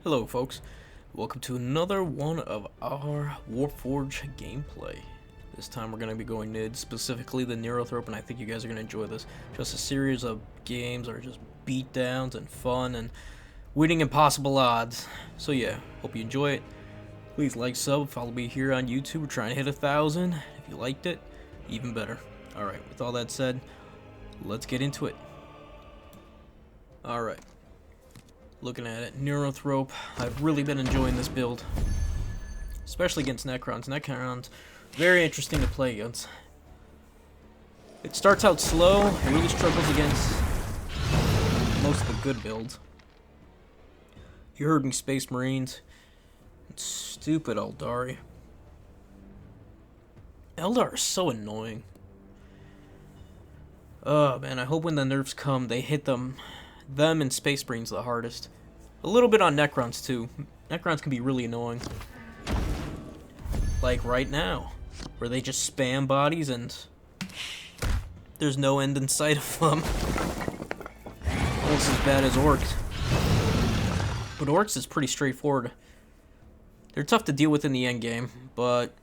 Hello folks, welcome to another one of our Warpforge gameplay. This time we're going to be going Nids, specifically the Neurothrope, and I think you guys are going to enjoy this. Just a series of games that are just beatdowns and fun and winning impossible odds. So yeah, hope you enjoy it. Please like, sub, follow me here on YouTube. We're trying to hit 1,000. If you liked it, even better. Alright, with all that said, let's get into it. Alright. Looking at it, Neurothrope. I've really been enjoying this build, especially against Necrons. Necrons, very interesting to play against. It starts out slow, it really struggles against most of the good builds. You heard me, Space Marines. Stupid Eldari. Eldar are so annoying. Oh man, I hope when the nerfs come, they hit them and Space Marines the hardest. A little bit on Necrons too. Necrons can be really annoying. Like right now, where they just spam bodies and there's no end in sight of them. Almost as bad as Orcs. But Orcs is pretty straightforward. They're tough to deal with in the end game, but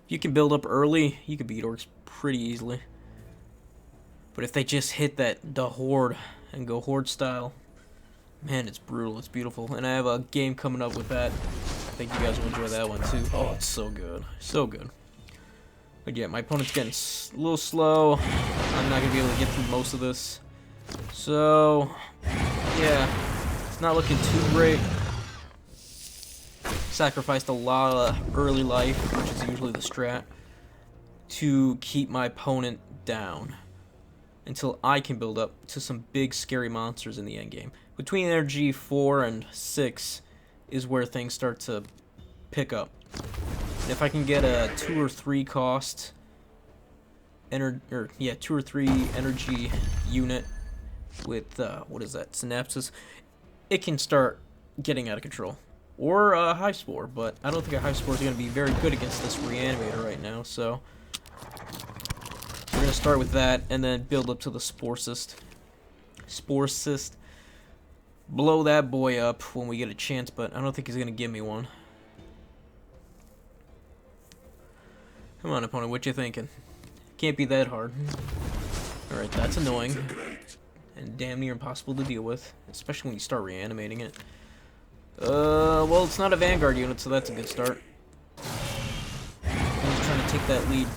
if you can build up early, you can beat Orcs pretty easily. But if they just hit the Horde and go Horde style, man, it's brutal, it's beautiful. And I have a game coming up with that. I think you guys will enjoy that one too. Oh, it's so good, so good. But yeah, my opponent's getting a little slow. I'm not gonna be able to get through most of this, so yeah, it's not looking too great. Sacrificed a lot of early life, which is usually the strat, to keep my opponent down until I can build up to some big scary monsters in the end game. Between energy 4 and 6 is where things start to pick up. And if I can get a 2 or 3 cost 2 or 3 energy unit with what is that, synapses, it can start getting out of control. Or a high spore, but I don't think a high spore is going to be very good against this reanimator right now, so we're going to start with that, and then build up to the Spore Cyst. Spore Cyst. Blow that boy up when we get a chance, but I don't think he's going to give me one. Come on, opponent, what you thinking? Can't be that hard. Alright, that's annoying. And damn near impossible to deal with, especially when you start reanimating it. Well, it's not a Vanguard unit, so that's a good start. He's trying to take that lead.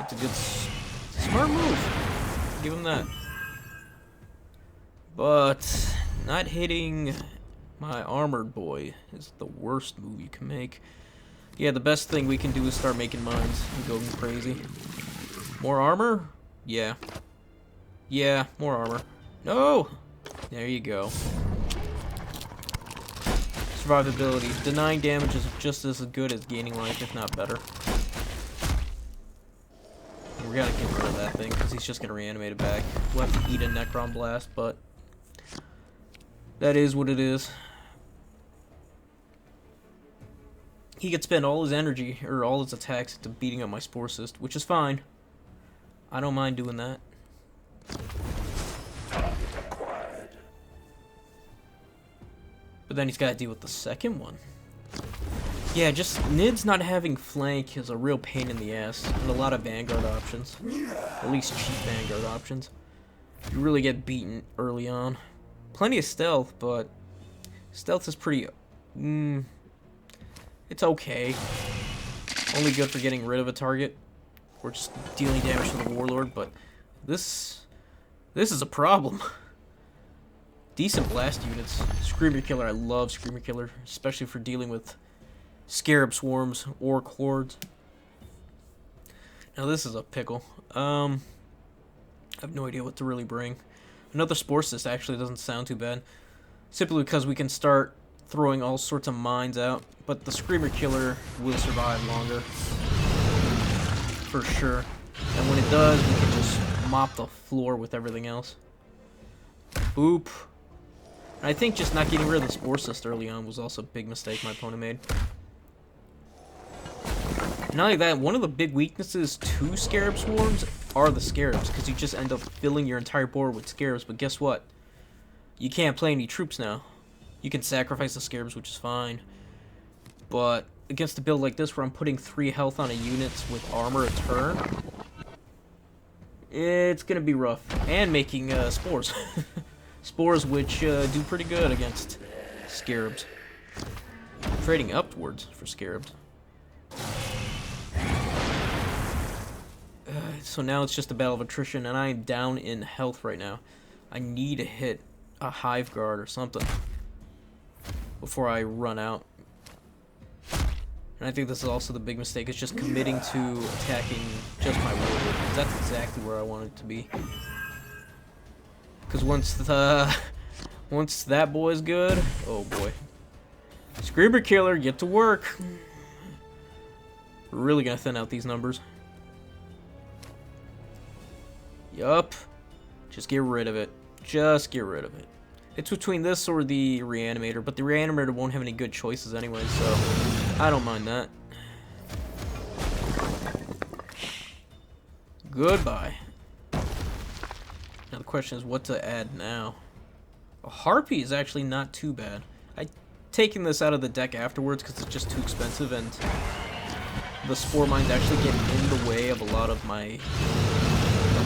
It's a good, smart move. Give him that. But not hitting my armored boy is the worst move you can make. Yeah, the best thing we can do is start making mines and going crazy. More armor? Yeah. Yeah, more armor. No! There you go. Survivability. Denying damage is just as good as gaining life, if not better. We gotta get rid of that thing, because he's just gonna reanimate it back. We'll have to eat a Necron Blast, but that is what it is. He could spend all his energy, or all his attacks, into beating up my Spore Cyst, which is fine. I don't mind doing that. But then he's gotta deal with the second one. Yeah, just Nids not having flank is a real pain in the ass, and a lot of Vanguard options. At least cheap Vanguard options. You really get beaten early on. Plenty of stealth, but stealth is pretty... it's okay. Only good for getting rid of a target, or just dealing damage to the Warlord, but this is a problem. Decent blast units. Screamer Killer, I love Screamer Killer, especially for dealing with Scarab Swarms, Orc Hordes. Now this is a pickle. I have no idea what to really bring. Another Spore Cyst actually doesn't sound too bad. Simply because we can start throwing all sorts of mines out, but the Screamer Killer will survive longer. For sure. And when it does, we can just mop the floor with everything else. Boop. And I think just not getting rid of the Spore Cyst early on was also a big mistake my opponent made. Not only that, one of the big weaknesses to Scarab Swarms are the Scarabs, because you just end up filling your entire board with Scarabs, but guess what? You can't play any troops now. You can sacrifice the scarabs, which is fine. But against a build like this where I'm putting 3 health on a unit with armor a turn, it's going to be rough. And making spores. Spores which do pretty good against scarabs. Trading upwards for scarabs. So now it's just a battle of attrition, and I am down in health right now. I need to hit a hive guard or something before I run out. And I think this is also the big mistake, is just committing to attacking just my warlord, because that's exactly where I want it to be. Because once that boy's good, oh boy. Screamer Killer, get to work. We're really gonna thin out these numbers. Yup. Just get rid of it. Just get rid of it. It's between this or the Reanimator, but the Reanimator won't have any good choices anyway, so I don't mind that. Goodbye. Now the question is what to add now. A Harpy is actually not too bad. I taken this out of the deck afterwards because it's just too expensive, and the Spore Mines actually get in the way of a lot of my...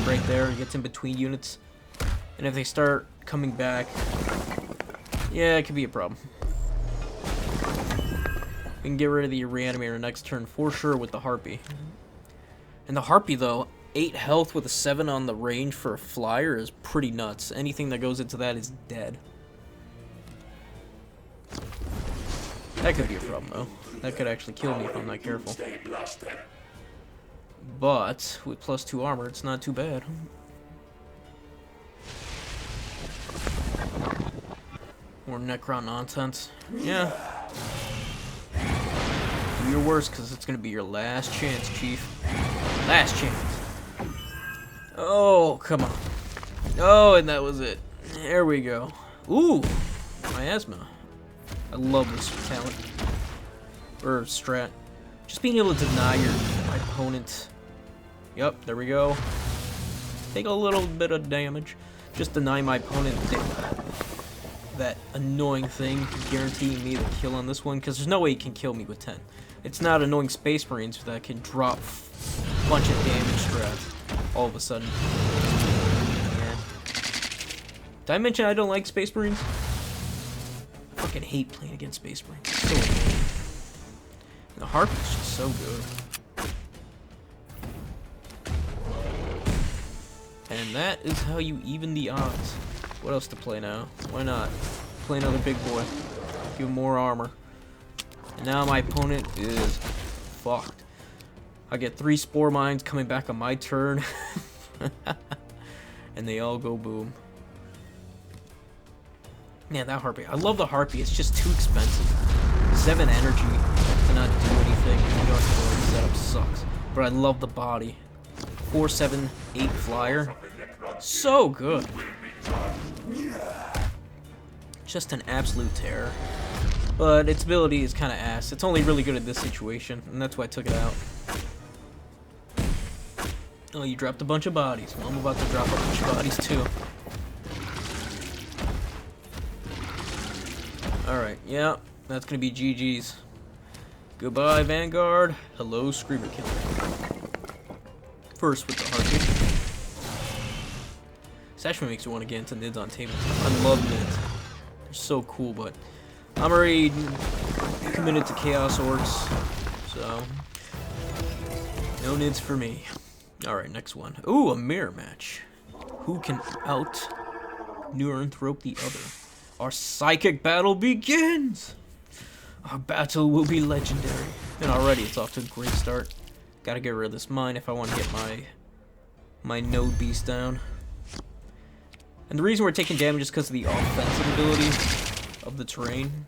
right there, it gets in between units. And if they start coming back, yeah, it could be a problem. We can get rid of the Reanimator next turn for sure with the Harpy. And the Harpy, though, 8 health with a 7 on the range for a flyer is pretty nuts. Anything that goes into that is dead. That could be a problem, though. That could actually kill me if I'm not careful. But with +2 armor, it's not too bad. More Necron nonsense. Yeah. Do your worst, because it's going to be your last chance, Chief. Last chance. Oh, come on. Oh, and that was it. There we go. Ooh, miasma. I love this talent. Or strat. Just being able to deny my opponent. Yep, there we go. Take a little bit of damage. Just deny my opponent that annoying thing, guaranteeing me the kill on this one, because there's no way he can kill me with 10. It's not annoying Space Marines that can drop a bunch of damage strats all of a sudden. Yeah. Did I mention I don't like Space Marines? I fucking hate playing against Space Marines. It's so annoying. And the Harpy is just so good. And that is how you even the odds. What else to play now? Why not? Play another big boy. Give him more armor. And now my opponent is fucked. I get 3 Spore Mines coming back on my turn. And they all go boom. Man, that Harpy. I love the Harpy. It's just too expensive. 7 energy to not do anything. You don't have to setup sucks. But I love the body. 4, 7, 8 flyer. So good. Just an absolute terror. But its ability is kind of ass. It's only really good at this situation, and that's why I took it out. Oh, you dropped a bunch of bodies. Well, I'm about to drop a bunch of bodies too. Alright, yeah, that's gonna be GG's. Goodbye, Vanguard. Hello, Screamer Killer. First with the Harpy. This actually makes me want to get into Nids on table. I love Nids. They're so cool, but I'm already committed to Chaos Orcs, so no Nids for me. Alright, next one. Ooh, a mirror match. Who can out Neurothrope the other? Our psychic battle begins! Our battle will be legendary. And already it's off to a great start. Gotta get rid of this mine if I want to get my node beast down. And the reason we're taking damage is because of the offensive ability of the terrain.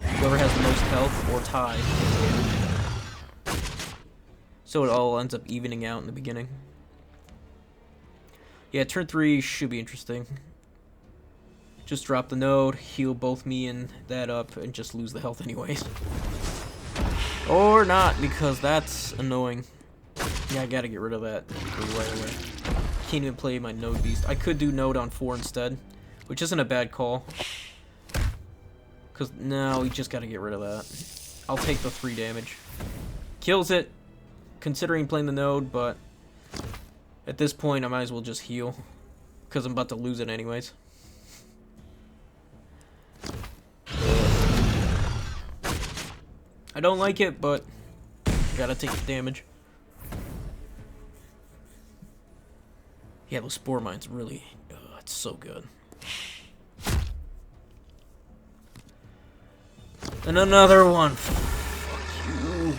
Whoever has the most health or tie takes damage. So it all ends up evening out in the beginning. Yeah, turn 3 should be interesting. Just drop the node, heal both me and that up, and just lose the health anyways. Or not, because that's annoying. Yeah, I gotta get rid of that right away. Can't even play my node beast. I could do node on 4 instead, which isn't a bad call. Because now we just got to get rid of that. I'll take the 3 damage. Kills it, considering playing the node, but at this point I might as well just heal. Because I'm about to lose it anyways. I don't like it, but gotta take the damage. Yeah, those spore mines really, it's so good. And another one. Fuck you.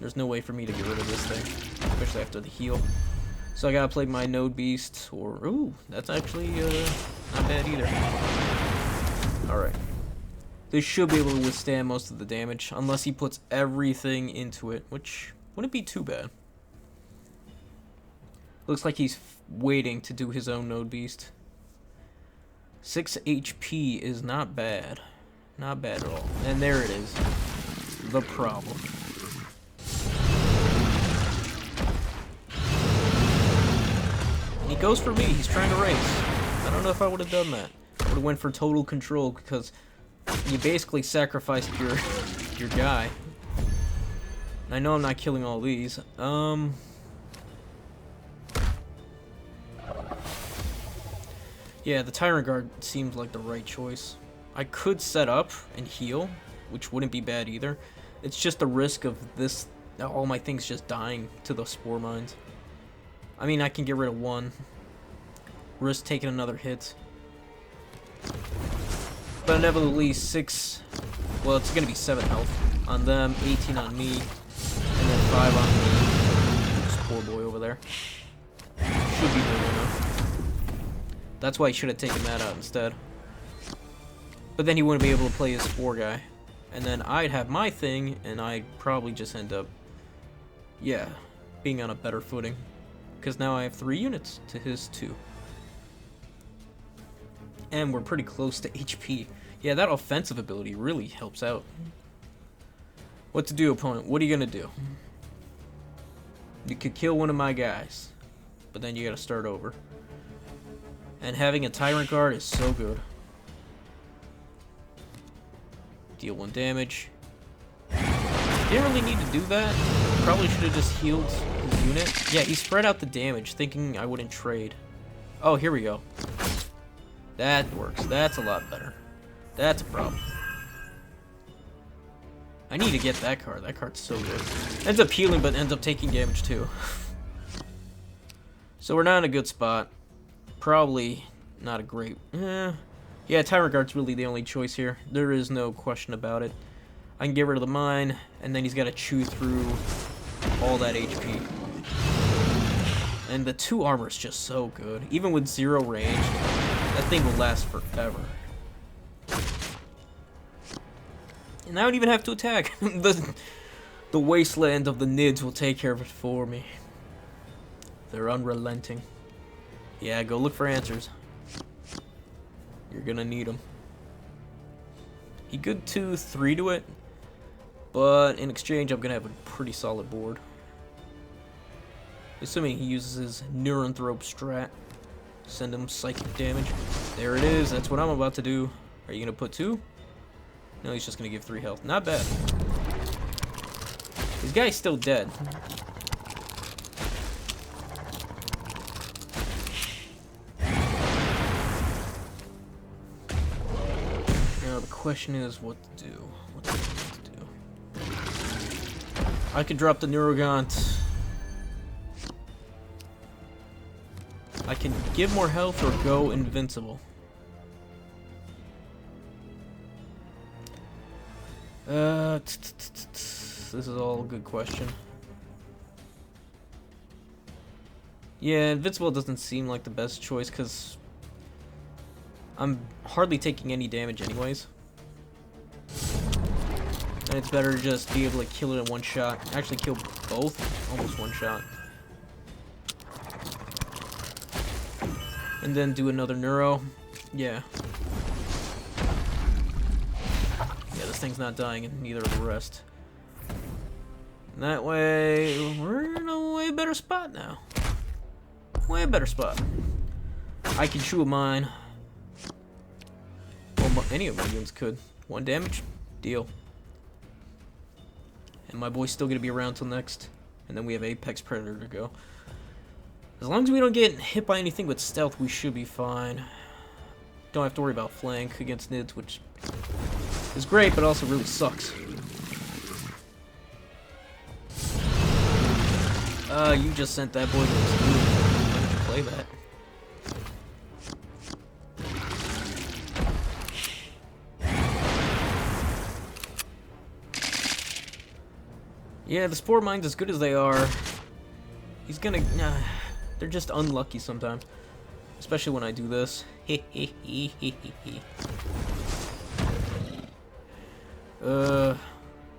There's no way for me to get rid of this thing, especially after the heal. So I gotta play my node beast, or ooh, that's actually not bad either. All right. This should be able to withstand most of the damage, unless he puts everything into it, which wouldn't be too bad. Looks like he's waiting to do his own node beast. 6 HP is not bad. Not bad at all. And there it is. The problem. And he goes for me. He's trying to race. I don't know if I would have done that. I would have went for total control because you basically sacrificed your guy. And I know I'm not killing all these. Yeah, the Tyrant Guard seemed like the right choice. I could set up and heal, which wouldn't be bad either. It's just the risk of this, all my things just dying to the spore mines. I mean, I can get rid of one. Risk taking another hit. But inevitably 6, well, it's gonna be 7 health on them, 18 on me, and then 5 on me. Spore boy over there. Should be more than enough. That's why he should have taken that out instead. But then he wouldn't be able to play his spore guy. And then I'd have my thing, and I'd probably just end up, yeah, being on a better footing. Because now I have 3 units to his 2. And we're pretty close to HP. Yeah, that offensive ability really helps out. What to do, opponent? What are you gonna do? You could kill one of my guys, but then you gotta start over. And having a Tyrant Guard is so good. Deal 1 damage. Didn't really need to do that. Probably should have just healed his unit. Yeah, he spread out the damage, thinking I wouldn't trade. Oh, here we go. That works. That's a lot better. That's a problem. I need to get that card. That card's so good. Ends up healing, but ends up taking damage too. So we're not in a good spot. Probably not a great... Yeah, Tyrant Guard's really the only choice here. There is no question about it. I can get rid of the mine, and then he's got to chew through all that HP. And the 2 armor is just so good. Even with 0 range, that thing will last forever. And I don't even have to attack. The wasteland of the Nids will take care of it for me. They're unrelenting. Yeah, go look for answers. You're gonna need them. He could 2-3 to it, but in exchange, I'm gonna have a pretty solid board. Assuming he uses his Neurothrope strat. Send him psychic damage. There it is. That's what I'm about to do. Are you gonna put 2? No, he's just gonna give 3 health. Not bad. This guy's still dead. Now the question is what to do. What to do? I could drop the Neurogaunt. I can give more health or go invincible. This is all a good question. Yeah, invincible doesn't seem like the best choice because I'm hardly taking any damage anyways. And it's better to just be able to kill it in 1 shot. Actually kill both, almost 1 shot. And then do another neuro. Yeah. Yeah, this thing's not dying, and neither of the rest. And that way, we're in a way better spot now. Way better spot. I can chew a mine. any of my units could. 1 damage, deal. And my boy's still gonna be around till next. And then we have Apex Predator to go. As long as we don't get hit by anything with stealth, we should be fine. Don't have to worry about flank against Nids, which is great, but also really sucks. You just sent that boy to his doom. Why did you play that? Yeah, the Spore Mines, as good as they are, he's gonna... they're just unlucky sometimes. Especially when I do this.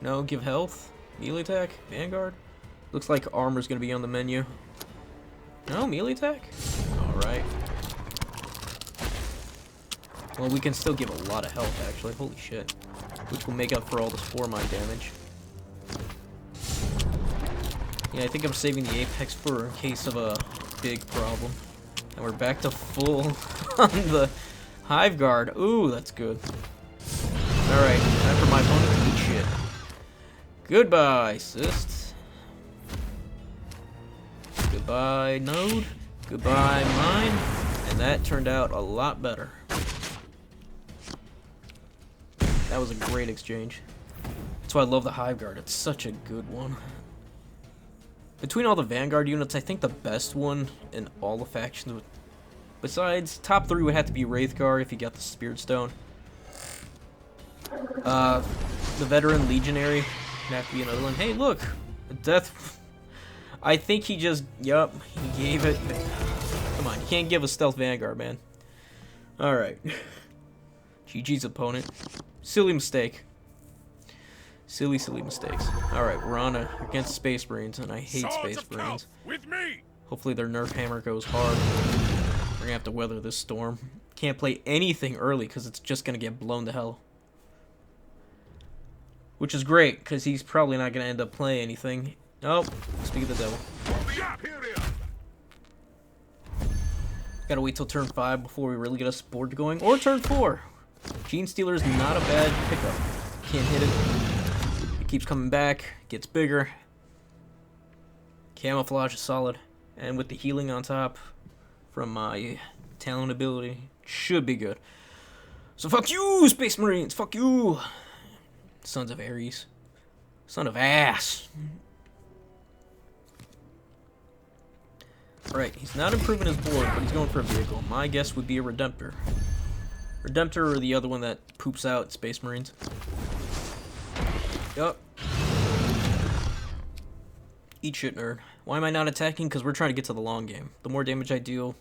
No, give health. Melee attack. Vanguard. Looks like armor's gonna be on the menu. No, melee attack? Alright. Well, we can still give a lot of health, actually. Holy shit. Which will make up for all the Spore Mine damage. Yeah, I think I'm saving the Apex for in case of a big problem. And we're back to full on the Hive Guard. Ooh, that's good. Alright, time for my opponent to eat shit. Goodbye, Cyst. Goodbye, Node. Goodbye, Mine. And that turned out a lot better. That was a great exchange. That's why I love the Hive Guard. It's such a good one. Between all the Vanguard units, I think the best one in all the factions, besides top 3 would have to be Wraithguard if you got the Spirit Stone. The Veteran Legionary would have to be another one. Hey, look! Death... I think he just... Yup, he gave it... Come on, you can't give a Stealth Vanguard, man. Alright. GG's opponent. Silly mistake. Silly mistakes. Alright, we're on against Space Marines, and I hate Space Marines. Hopefully their nerf hammer goes hard. We're gonna have to weather this storm. Can't play anything early, because it's just gonna get blown to hell. Which is great, because he's probably not gonna end up playing anything. Oh, speak of the devil. Gotta wait till turn 5 before we really get a board going. Or turn 4! Gene Stealer's not a bad pickup. Can't hit it. Keeps coming back, gets bigger. Camouflage is solid. And with the healing on top from my talent ability, should be good. So fuck you, Space Marines! Fuck you! Sons of Ares. Son of ass! Alright, he's not improving his board, but he's going for a vehicle. My guess would be a Redemptor. Redemptor or the other one that poops out Space Marines. Yup. Eat shit, nerd. Why am I not attacking? Because we're trying to get to the long game. The more damage I deal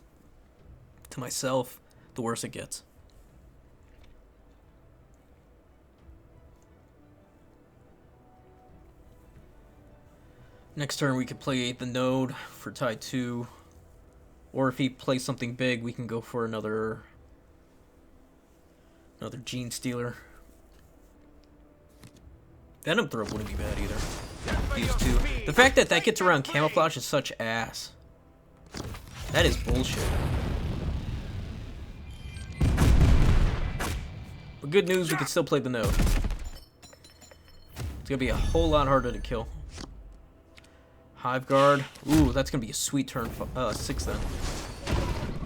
to myself, the worse it gets. Next turn we could play the Node for tie 2. Or if he plays something big, we can go for another Gene Stealer. Venom Thrope wouldn't be bad either. These two. The fact that that gets around camouflage is such ass. That is bullshit. But good news, we can still play the Node. It's gonna be a whole lot harder to kill. Hive Guard. Ooh, that's gonna be a sweet turn 6 then.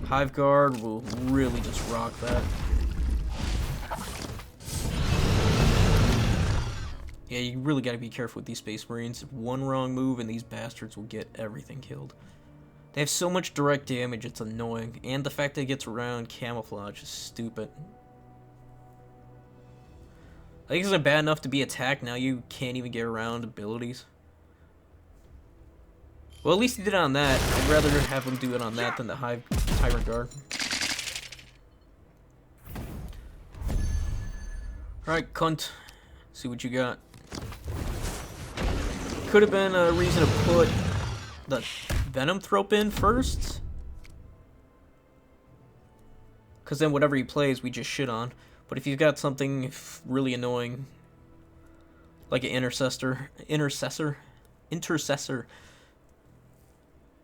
Hive Guard will really just rock that. Yeah, you really gotta be careful with these Space Marines. One wrong move and these bastards will get everything killed. They have so much direct damage, it's annoying. And the fact that it gets around camouflage is stupid. I think it's bad enough to be attacked, now you can't even get around abilities. Well, at least he did it on that. I'd rather have him do it on that than the Hive Tyrant Guard. Alright, cunt. See what you got. Could have been a reason to put the Venom Thrope in first. Because then whatever he plays, we just shit on. But if you've got something really annoying, like an Intercessor,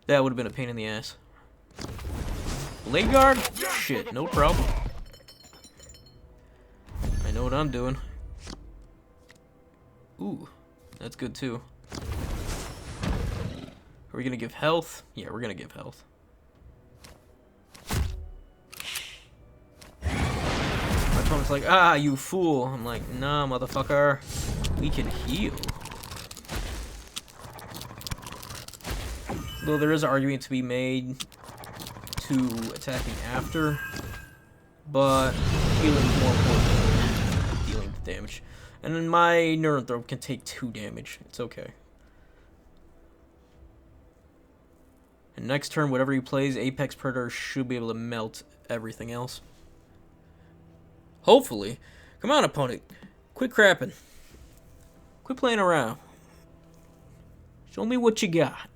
that would have been a pain in the ass. Blade Guard? Shit, no problem. what I'm doing. Ooh, that's good too. Are we gonna give health? Yeah, we're gonna give health. My opponent's like, ah, you fool. I'm like, nah, motherfucker. We can heal. Though there is an argument to be made to attacking after, but healing is more important than dealing the damage. And then my Neurothrope can take 2 damage. It's okay. And next turn, whatever he plays, Apex Predator should be able to melt everything else. Hopefully. Come on, opponent. Quit crapping. Quit playing around. Show me what you got.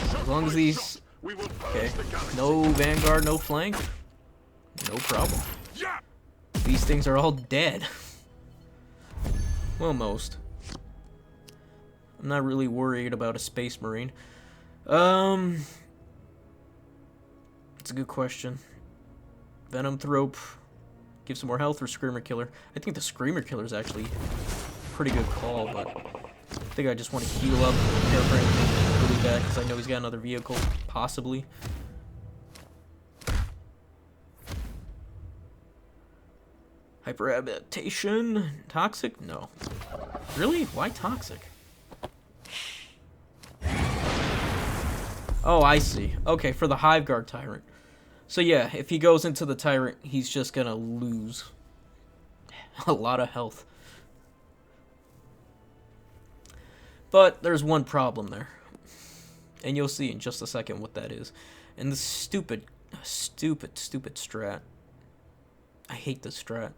As long as these... Okay. No Vanguard, no flank. No problem. These things are all dead. Well, most. I'm not really worried about a Space Marine. It's a good question. Venom Thrope. Give some more health or Screamer Killer. I think the Screamer Killer is actually a pretty good call, but I think I just want to heal up, prepare for anything really bad, because I know he's got another vehicle, possibly. Hyper Adaptation? Toxic? No. Really? Why Toxic? Oh, I see. Okay, for the Hive Guard Tyrant. So yeah, if he goes into the Tyrant, he's just gonna lose a lot of health. But there's one problem there. And you'll see in just a second what that is. And the stupid strat. I hate this strat.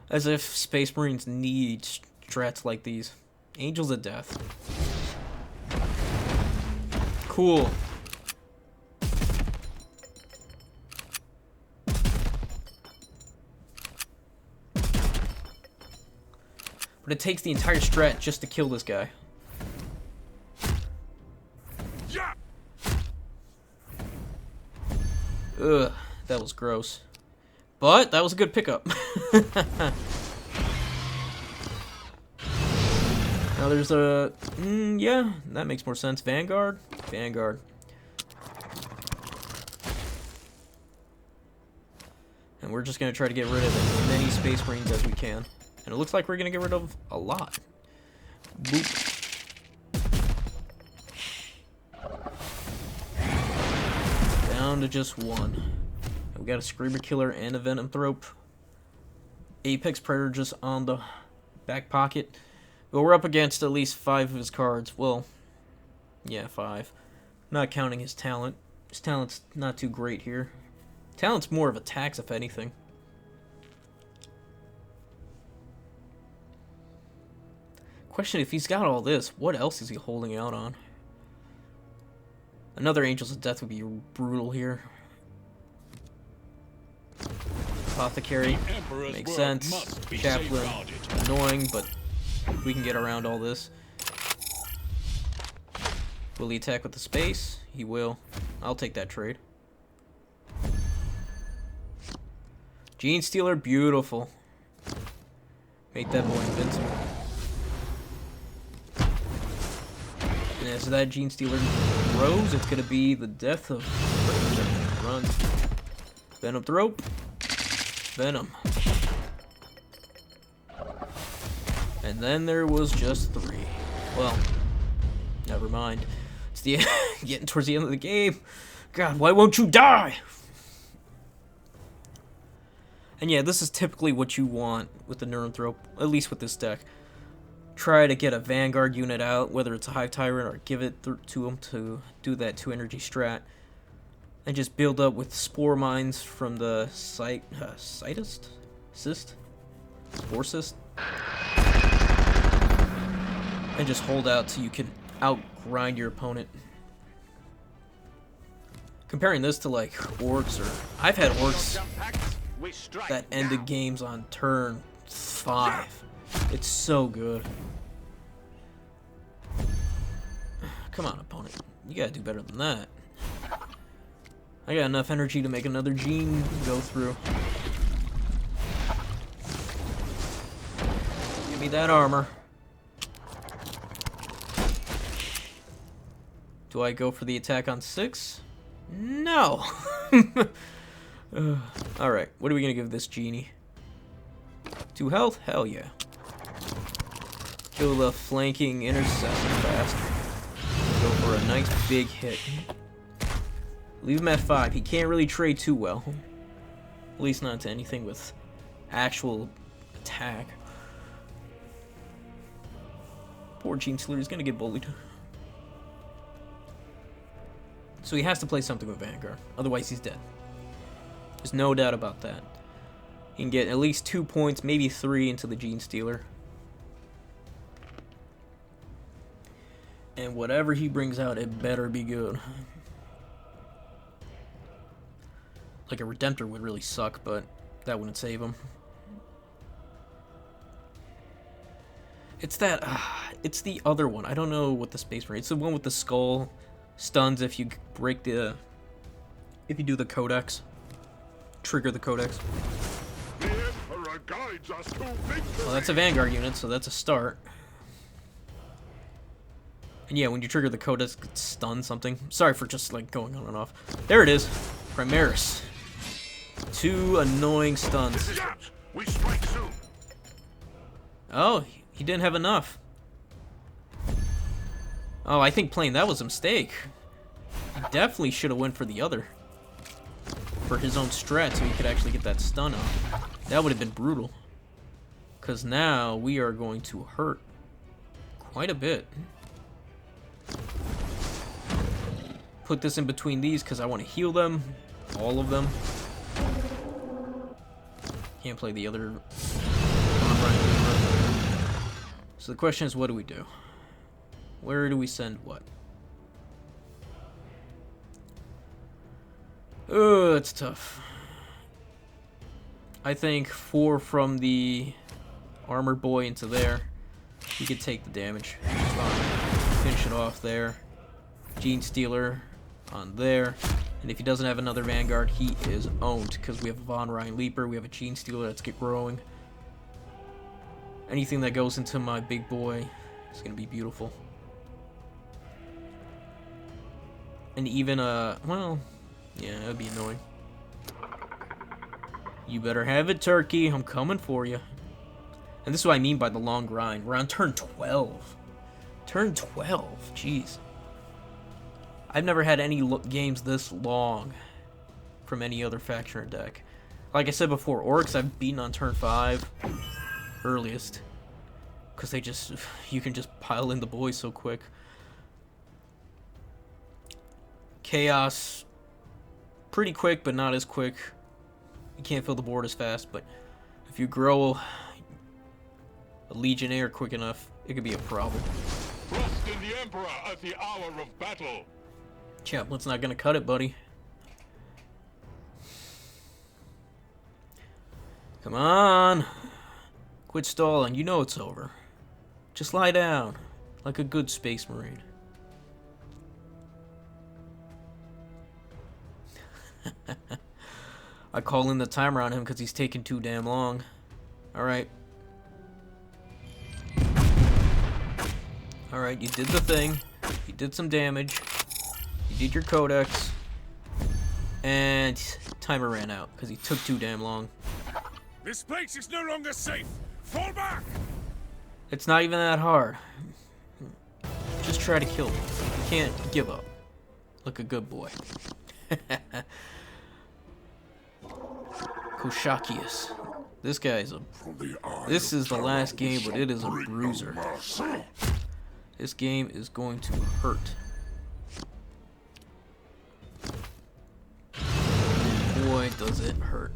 As if Space Marines need strats like these. Angels of Death. Cool. But it takes the entire strat just to kill this guy. Ugh, that was gross. But that was a good pickup. Now there's a... yeah, that makes more sense. Vanguard? Vanguard. And we're just going to try to get rid of as many Space Marines as we can. And it looks like we're going to get rid of a lot. Boop. Down to just one. We got a Screamer Killer and a Venom Thrope. Apex Predator just on the back pocket. But we're up against at least 5 of his cards. Well, yeah, 5. Not counting his talent. His talent's not too great here. Talent's more of attacks, if anything. Question, if he's got all this, what else is he holding out on? Another Angels of Death would be brutal here. Apothecary, makes sense. Chaplain, annoying, but we can get around all this. Will he attack with the space? He will. I'll take that trade. Gene Stealer, beautiful. Make that boy invincible. And as that Gene Stealer grows, it's gonna be the death of run. Venom Thrope. Venom. And then there was just 3. Well, never mind. It's the getting towards the end of the game. God, why won't you die? And yeah, this is typically what you want with the Neurothrope, at least with this deck. Try to get a Vanguard unit out, whether it's a Hive Tyrant, or give it to him to do that 2 energy strat. And just build up with Spore Mines from the Cyst? Spore Cyst? And just hold out so you can outgrind your opponent. Comparing this to like orcs, or I've had orcs that ended games on turn 5. It's so good. Come on, opponent. You gotta do better than that. I got enough energy to make another gene go through. Give me that armor. Do I go for the attack on 6? No! Alright, what are we gonna give this genie? 2 health? Hell yeah. Kill the flanking intercessor bastard. Go for a nice big hit. Leave him at 5. He can't really trade too well. At least not to anything with actual attack. Poor Gene Stealer is gonna get bullied. So he has to play something with Vanguard. Otherwise he's dead. There's no doubt about that. He can get at least 2 points, maybe 3 into the Gene Stealer. And whatever he brings out, it better be good. Like a Redemptor would really suck, but that wouldn't save him. It's that, it's the other one. I don't know what the Space Marine. It's the one with the skull stuns if you break the, if you do the Codex. Trigger the Codex. The Emperor guides us to victory. Well, that's a Vanguard unit, so that's a start. And yeah, when you trigger the Codex, it stuns something. Sorry for just like going on and off. There it is. Primaris. 2 annoying stuns. We strike soon. Oh, he didn't have enough. Oh, I think playing that was a mistake. He definitely should have went for the other. For his own strat, so he could actually get that stun off. That would have been brutal. Because now we are going to hurt quite a bit. Put this in between these because I want to heal them. All of them. Can't play the other. So the question is, what do we do? Where do we send what? Oh, it's tough. I think 4 from the armor boy into there. He could take the damage. Finish it off there. Gene Stealer on there. And if he doesn't have another Vanguard, he is owned. Because we have a Von Ryan Leaper, we have a Gene Stealer that's get growing. Anything that goes into my big boy is going to be beautiful. And even, well, yeah, it would be annoying. You better have it, Turkey. I'm coming for you. And this is what I mean by the long grind. We're on turn 12. Turn 12. Jeez. I've never had any games this long from any other faction or deck. Like I said before, Orcs I've beaten on turn 5. Earliest. Because they just... You can just pile in the boys so quick. Chaos... Pretty quick, but not as quick. You can't fill the board as fast, but... If you grow a Legionnaire quick enough, it could be a problem. Trust in the Emperor at the hour of battle. Chaplin's not gonna cut it, buddy. Come on. Quit stalling. You know it's over. Just lie down. Like a good Space Marine. I call in the timer on him because he's taking too damn long. Alright. Alright, you did the thing. You did some damage. You did your Codex. And timer ran out because he took too damn long. This place is no longer safe. Fall back. It's not even that hard. Just try to kill me. You can't give up. Look a good boy. Koshakius. This guy is a... This is the last game, but it is a bruiser. This game is going to hurt. Boy, does it hurt.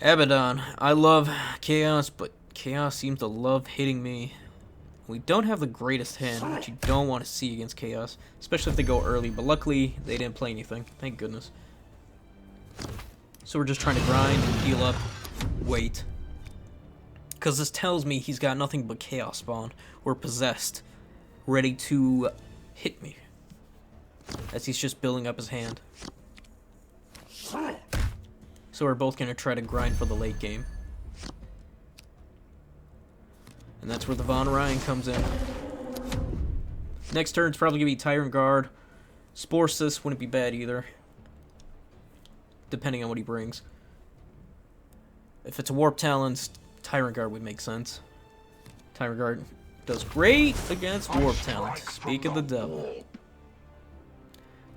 Abaddon. I love Chaos, but Chaos seems to love hitting me. We don't have the greatest hand, which you don't want to see against Chaos. Especially if they go early, but luckily they didn't play anything. Thank goodness. So we're just trying to grind, heal up, wait. Because this tells me he's got nothing but Chaos spawn, or Possessed, ready to hit me. As he's just building up his hand. So we're both going to try to grind for the late game. And that's where the Von Ryan comes in. Next turn's probably going to be Tyrant Guard. Spore Cyst wouldn't be bad either. Depending on what he brings. If it's a Warp Talons, Tyrant Guard would make sense. Tyrant Guard does great against Warp Talons. Speak of the devil.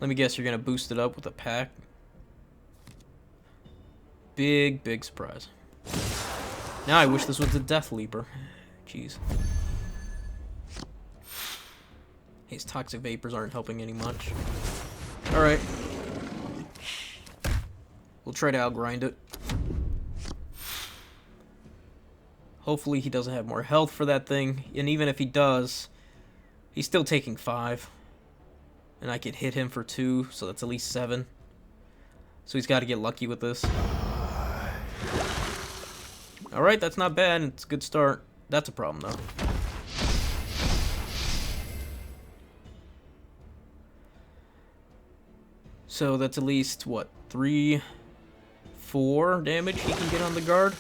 Let me guess, you're going to boost it up with a pack? Big, big surprise. Now I wish this was the Death Leaper. Jeez. His Toxic Vapors aren't helping any much. Alright. We'll try to outgrind it. Hopefully he doesn't have more health for that thing. And even if he does, he's still taking 5. And I could hit him for 2, so that's at least 7. So he's got to get lucky with this. Alright, that's not bad. It's a good start. That's a problem, though. So that's at least, what, 3, 4 damage he can get on the guard?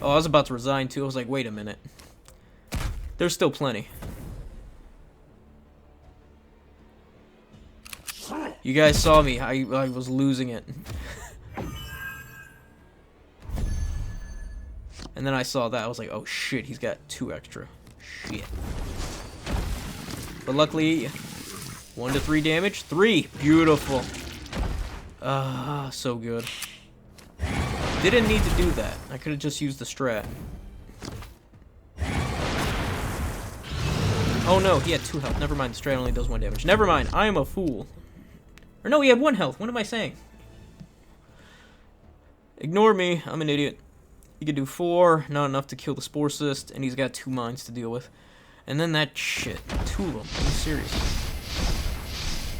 Oh, I was about to resign, too. I was like, wait a minute. There's still plenty. You guys saw me. I was losing it. And then I saw that. I was like, oh shit, he's got 2 extra. Shit. But luckily, 1 to 3 damage. 3! Beautiful. Ah, so good. Didn't need to do that. I could have just used the strat. Oh no, he had 2 health. Never mind, the strat only does 1 damage. Never mind, I am a fool. Or no, he had 1 health. What am I saying? Ignore me, I'm an idiot. He could do 4, not enough to kill the Spore Cyst, and he's got 2 mines to deal with. And then that shit. 2 of them. Are you serious?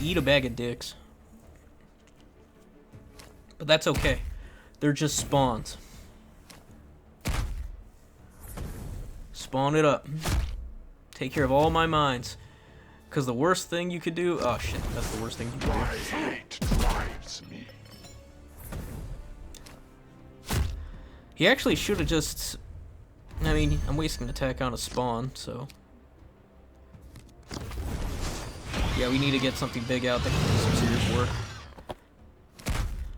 Eat a bag of dicks. But that's okay. They're just spawns. Spawn it up. Take care of all my mines. Because the worst thing you could do... Oh, shit. That's the worst thing you could do. My hate drives me. He actually should have just... I mean, I'm wasting an attack on a spawn, so... Yeah, we need to get something big out that can do some serious work.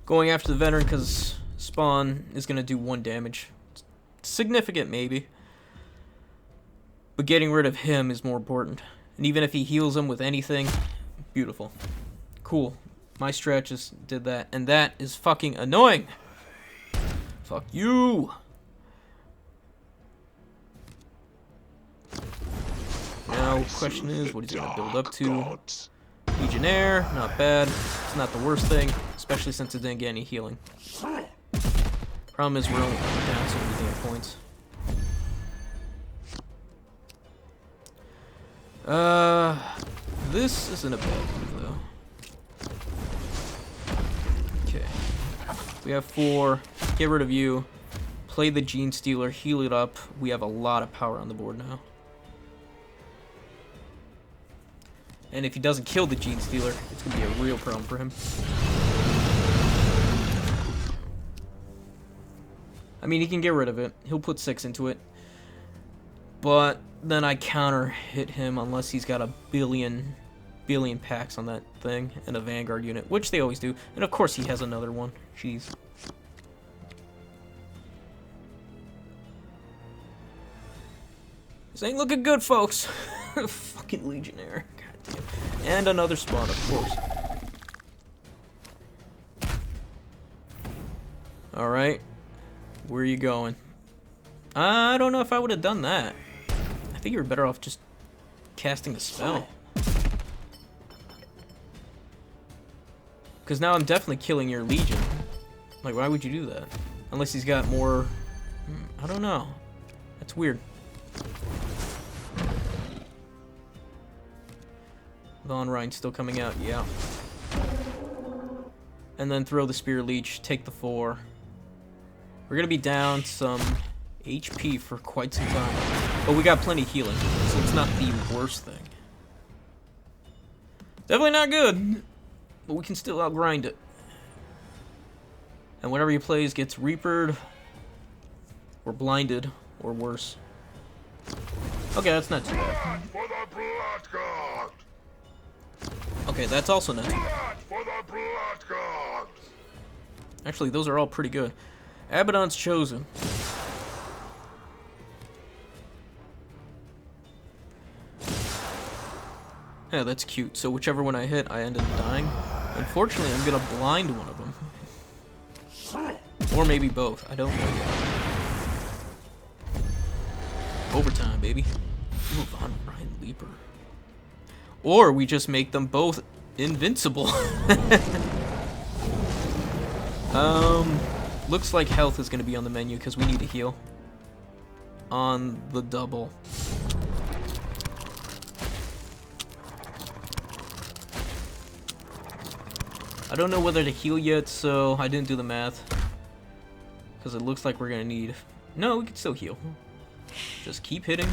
Going after the veteran because spawn is going to do 1 damage. Significant, maybe. But getting rid of him is more important. And even if he heals him with anything, beautiful. Cool. My strat just did that. And that is fucking annoying. Fuck you. Now, question is, what he's going to build up to. Legionnaire, not bad. It's not the worst thing, especially since it didn't get any healing. Problem is, we're only down so many damn points. This isn't a bad move, though. Okay. We have 4. Get rid of you. Play the Gene Stealer. Heal it up. We have a lot of power on the board now. And if he doesn't kill the Gene Stealer, it's going to be a real problem for him. I mean, he can get rid of it. He'll put 6 into it. But then I counter hit him unless he's got a billion packs on that thing and a Vanguard unit, which they always do. And of course he has another one. Jeez. This ain't looking good, folks. Fucking Legionnaire. God damn. And another spawn, of course. Alright. Where are you going? I don't know if I would have done that. I think you were better off just casting a spell. Because now I'm definitely killing your Legion. Like, why would you do that? Unless he's got more... I don't know. That's weird. Von Ryan's still coming out, yeah. And then throw the Spear Leech, take the 4. We're gonna be down some HP for quite some time. But we got plenty of healing, so it's not the worst thing. Definitely not good, but we can still outgrind it. And whatever he plays gets reapered, or blinded, or worse. Okay, that's not too bad. For the Blood God! Okay, that's also not too bad. For the Blood God! Actually, those are all pretty good. Abaddon's Chosen. Yeah, that's cute. So whichever one I hit, I end up dying. Unfortunately, I'm gonna blind one of them. Or maybe both. I don't know yet. Overtime, baby. Ooh, Von Ryan Leaper. Or we just make them both invincible. Looks like health is gonna be on the menu because we need to heal. On the double. I don't know whether to heal yet, so I didn't do the math. Because it looks like we're gonna need... No, we can still heal. Just keep hitting.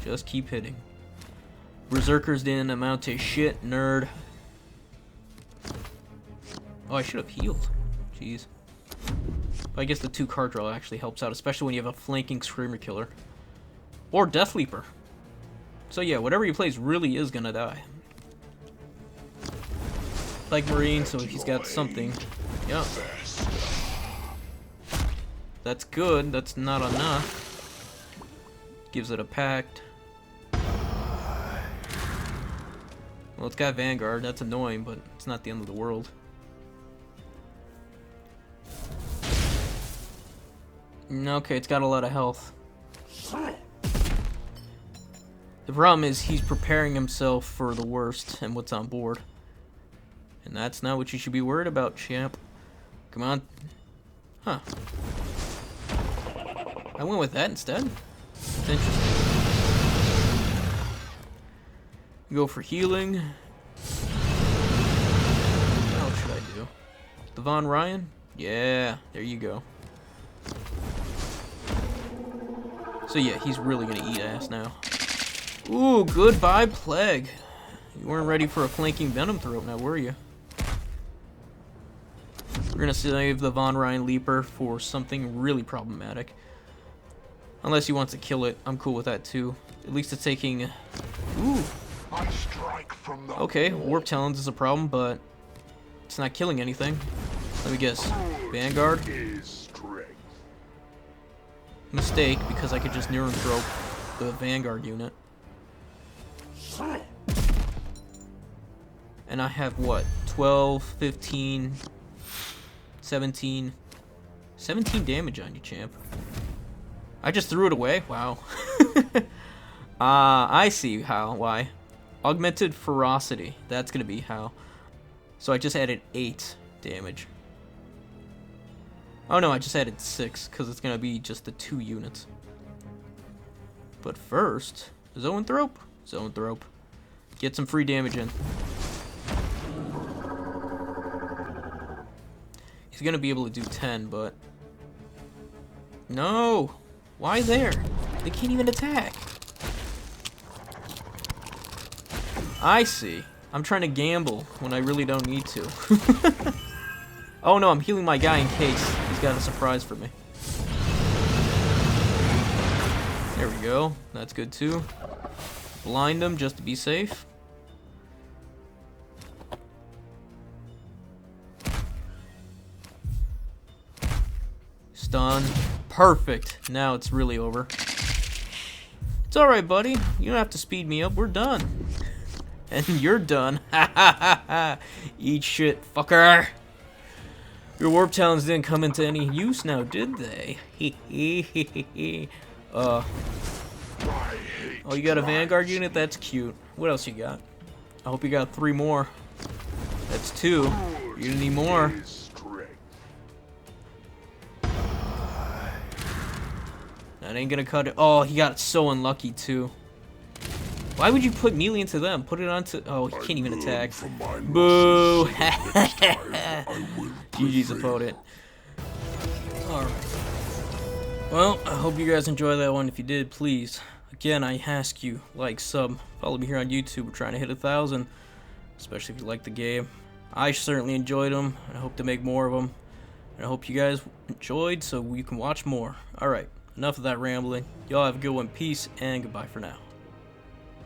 Just keep hitting. Berserkers didn't amount to shit, nerd. Oh, I should have healed. Jeez. But I guess the 2-card draw actually helps out, especially when you have a flanking Screamer Killer. Or Death Leaper. So yeah, whatever he plays really is gonna die. Like Marine, so if he's got something. Yeah. That's good. That's not enough. Gives it a pact. Well, it's got Vanguard. That's annoying, but it's not the end of the world. Okay, it's got a lot of health. The problem is he's preparing himself for the worst and what's on board. And that's not what you should be worried about, champ. Come on. Huh. I went with that instead. That's interesting. Go for healing. What else should I do? The Von Ryan? Yeah, there you go. So yeah, he's really gonna eat ass now. Ooh, goodbye Plague. You weren't ready for a flanking Venom Throat now, were you? We're gonna save the Von Ryan Leaper for something really problematic. Unless he wants to kill it, I'm cool with that too. At least it's taking... Ooh. I strike from the Okay, Warp Talons is a problem, but it's not killing anything. Let me guess. Vanguard? is strength. Mistake, because I could just Neurothrope the Vanguard unit. And I have what? 12, 15, 17 damage on you, champ. I just threw it away? Wow. I see how. Why. Augmented Ferocity. That's gonna be how. So I just added 8 damage. Oh no, I just added 6, because it's gonna be just the 2 units. But first, Zoanthrope. Zoanthrope. Get some free damage in. He's gonna be able to do 10, but... No! Why there? They can't even attack. I see. I'm trying to gamble when I really don't need to. Oh no, I'm healing my guy in case he's got a surprise for me. There we go. That's good too. Blind him just to be safe. Stun. Perfect. Now it's really over. It's alright, buddy. You don't have to speed me up. We're done. And you're done. Ha ha ha ha. Eat shit, fucker. Your Warp Talons didn't come into any use now, did they? Oh, you got a Vanguard unit? That's cute. What else you got? I hope you got 3 more. That's 2. You're gonna need more. That ain't gonna cut it. Oh, he got so unlucky too. Why would you put melee into them? Put it onto... Oh, he can't even attack. Boo! GG's opponent. Alright. Well, I hope you guys enjoyed that one. If you did, please. Again, I ask you, like, sub. Follow me here on YouTube. We're trying to hit 1,000. Especially if you like the game. I certainly enjoyed them. I hope to make more of them. And I hope you guys enjoyed so you can watch more. Alright, enough of that rambling. Y'all have a good one. Peace and goodbye for now.